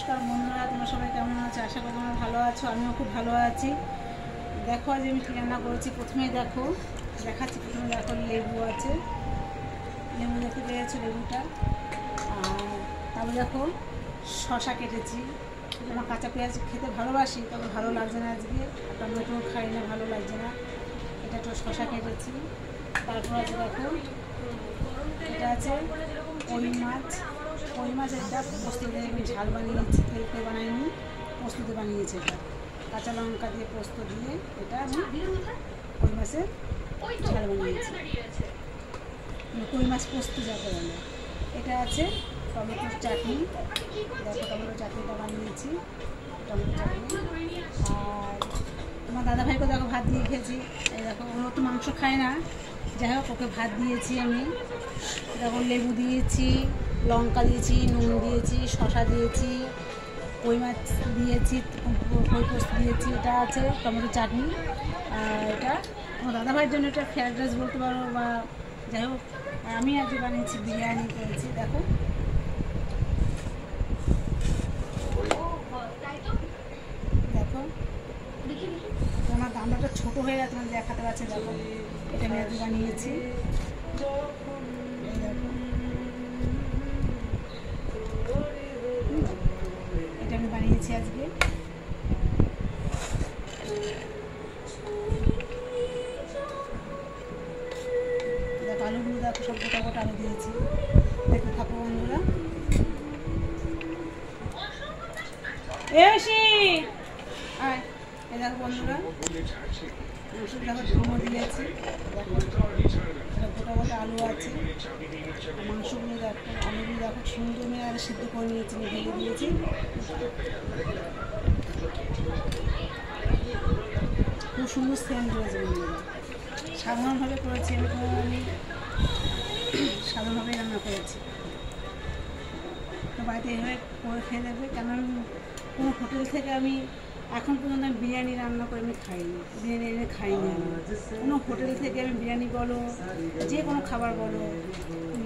নমস্কার বন্ধুরা, তোমরা সবাই কেমন আছো? আশা করি তোমরা ভালো আছো। আমিও খুব ভালো আছি। দেখো আজ আমি কী রান্না করেছি। প্রথমেই দেখাচ্ছি। প্রথমে দেখো লেবু আছে, লেবু দেখতে পেয়েছো লেবুটা। আর তারপরে দেখো শশা কেটেছি। আমার কাঁচা পেঁয়াজ খেতে ভালোবাসি, তবে ভালো লাগছে না আজকে। টমেটো খাই না, ভালো লাগছে না। এটা একটু শশা কেটেছি। তারপর আছে দেখো এটা আছে কই মাছ এটা পোস্ত দিয়ে আমি ঝাল বানিয়েছি, তেলতে বানাইনি, পোস্তুতে বানিয়েছি। এটা কাঁচা লঙ্কা দিয়ে পোস্ত দিয়ে এটা আমি কই মাছের ঝাল বানিয়েছি, কই মাছ পোস্ত যাকে বলে। এটা আছে টমেটোর চাটনি। দেখো টমেটো চাটনিটা বানিয়েছি, টমেটো চাটনি। আর তোমার দাদাভাইকে দেখো ভাত দিয়ে খেয়েছি। এই দেখো ও তো মাংস খায় না, যাই হোক ওকে ভাত দিয়েছি আমি। দেখো লেবু দিয়েছি, লঙ্কা দিয়েছি, নুন দিয়েছি, শশা দিয়েছি, কই মাছ দিয়েছি, কই পোস্ত দিয়েছি। এটা আছে টমেটো চাটনি। আর এটা আমার দাদাভাইয়ের জন্য এটা ফ্রাইড রাইস বলতে পারো, বা যাই হোক আমি আজকে বানিয়েছি, বিরিয়ানি করেছি। দেখো আমার গামলাটা ছোটো হয়ে গেছে, মানে দেখাতে পারছে। দেখো এটা আমি আজকে বানিয়েছি। এটা আমি বানিয়েছি আজকে। দেখো আলুগুলো দেখো সব গোটা গোটা আলু দিয়েছি। দেখতে থাকো বন্ধুরা। এই দেখো বন্ধুরা দেখো ধুমো দিয়েছি। গোটা গোটা আলু আছে। মাংসগুলো দেখো, আলুগুলো দেখো সুন্দর মেয়ে আর সিদ্ধ করে নিয়েছি, ভেঙে দিয়েছি। খুব সুন্দর সেন্ট রয়েছে বন্ধুরা। সাধারণভাবে করেছি আমি সাধারণভাবেই রান্না করেছি। তো বাড়িতে এভাবে করে খেয়ে দেবে। কেন কোনো হোটেল থেকে আমি এখন পর্যন্ত আমি বিরিয়ানি রান্না করে আমি খাইনি, বিরিয়ানি এনে খাইনি। আমি কোনো হোটেল থেকে আমি বিরিয়ানি বলো, যে কোনো খাবার বলো,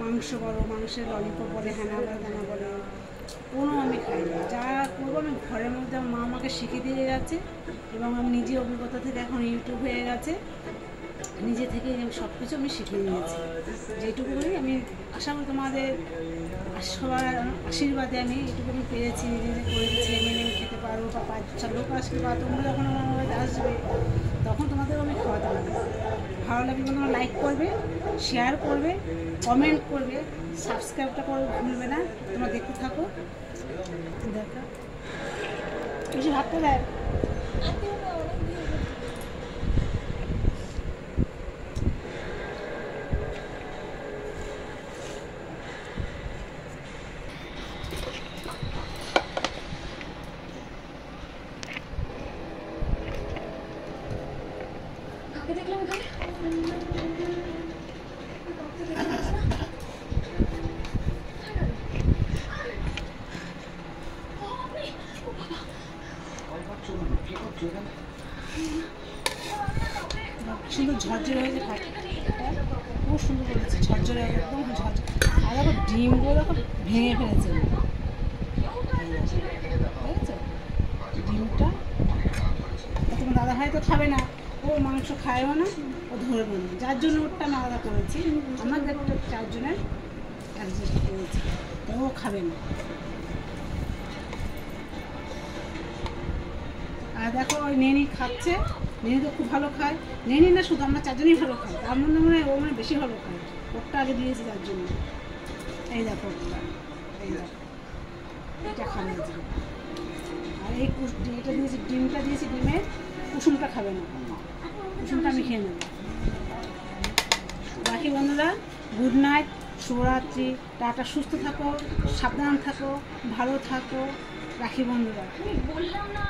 মাংস বলো, মাংসের ললিপপ বলে, হ্যানা বলে, দানা বলে, কোনো আমি খাইনি। যা করবো আমি ঘরের মধ্যে আমার মা আমাকে শিখিয়ে দিয়ে গেছে, এবং আমি নিজে অভিজ্ঞতা থেকে এখন ইউটিউব হয়ে গেছে, নিজে থেকে সব কিছু আমি শিখে নিয়েছি। যেটুকু আমি আশা করি তোমাদের সবার আশীর্বাদে আমি এইটুকু আমি পেরেছি, নিজে নিজে করে ছেলে মেয়ে খেতে পারো, বা 5-6 লোক আসবে, বা তোমরা যখন আমার বাড়িতে আসবে তখন তোমাদেরও আমি খাওয়াতে পারবো। ভালো লাগবে তোমরা লাইক করবে, শেয়ার করবে, কমেন্ট করবে, সাবস্ক্রাইবটা করবে ভুলবে না। তোমরা দেখতে থাকো। দেখো বেশি ভাবতে দেয়। দেখলাম এখানে সুন্দর ঝরঝরে হয়েছে ভাতটা, খুব সুন্দর করেছে, ঝরঝরে একদম ঝরঝরে। আর দেখো ডিমগুলো দেখো ভেঙে ফেলেছে, বুঝেছো? ডিমটা তোমার দাদাভাই তো খাবে না, ও মাংস খায়ও না, ও ধরবে না, যার জন্য ওরটা আমি আলাদা করেছি। আমাদের 4 জনের অ্যাডজাস্ট করেছি, তো ও খাবে না। আর দেখো ওই নেনি খাচ্ছে, নেনি তো খুব ভালো খায়। নেনি না শুধু আমরা 4 জনই ভালো খাই, তার মধ্যে মনে হয় ও মানে বেশি ভালো খায়। ওরটা আগে দিয়েছি তার জন্য। এই দেখো ওরটা, এই দেখো এটা খাবে। আর এই এটা দিয়েছি, ডিমটা দিয়েছি, ডিমের কুসুমটা খাবে না, কুসুমটা আমি খেয়ে নেব। বাকি বন্ধুরা গুড নাইট, শুভরাত্রি, টাটা। সুস্থ থাকো, সাবধান থাকো, ভালো থাকো, রাখি বন্ধুরা। বললাম না।